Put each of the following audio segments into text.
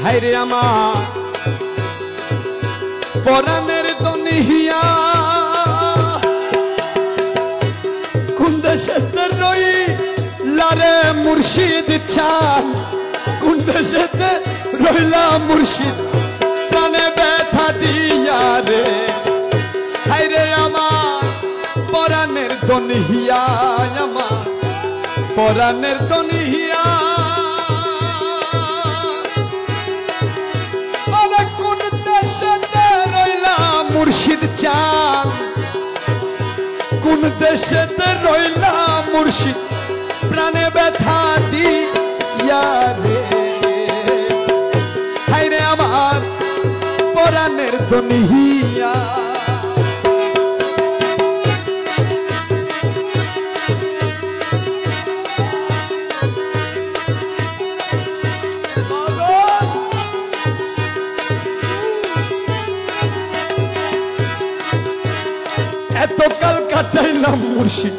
হায়রে আমার পরাণের দুনিয়া কোন দেশেতে রইলা রে মুর্শিদ চান কোন দেশেতে রইলা মুর্শিদ প্রাণে ব্যথা দিয়া রে হায়রে আমার পরাণের দুনিয়া আমার পরাণের দুনিয়া কোন দেশেতে রইলা মুর্শিদ চান কোন দেশেতে রইলা মুর্শিদ প্রাণে ব্যথা দিয়া রে হায়রে আমার পরাণের দুনিয়া এত কাল কাটাইলাম মুর্শিদ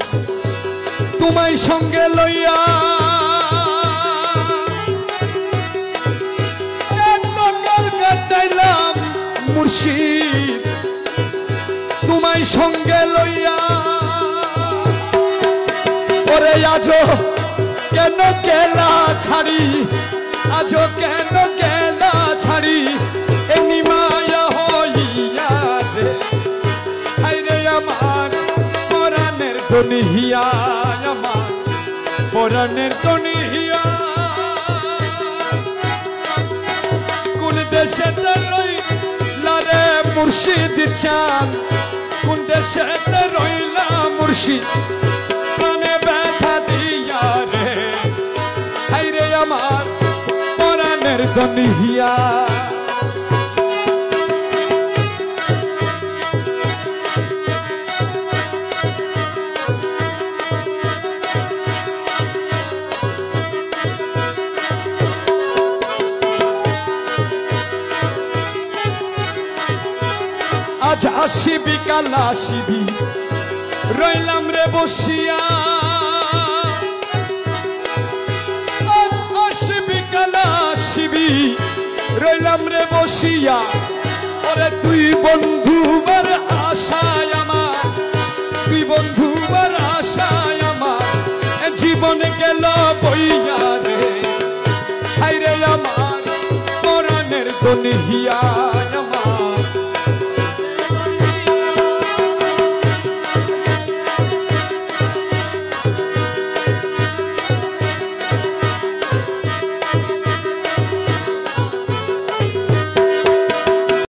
তোমায় সঙ্গে লইয়া এত কাল কাটাইলাম মুর্শিদ তোমায় সঙ্গে লইয়া ওরে আজো কেন গেলা ছাড়ি আজো কেন গেলা ছাড়ি এমনি মায়া হইয়া রে হায়রে আমার পরাণের দুনিয়া আমার পরাণের দুনিয়া কোন দেশেতে রইলা রে মুর্শিদ চান কোন দেশেতে রইলা মুর্শিদ প্রাণে ব্যথা দিয়া রে হায়রে আমার পরাণের দুনিয়া আজ আসিবি কাল আসিবি রইলাম রে বসিয়া আজ আসিবি কাল আসিবি রইলাম রে বসিয়া ওরে তুই বন্ধুবার আশায় আমার তুই বন্ধুবার আশায় আমার জীবন গেল বইয়া রে হায়রে আমার পরাণের দুনিয়া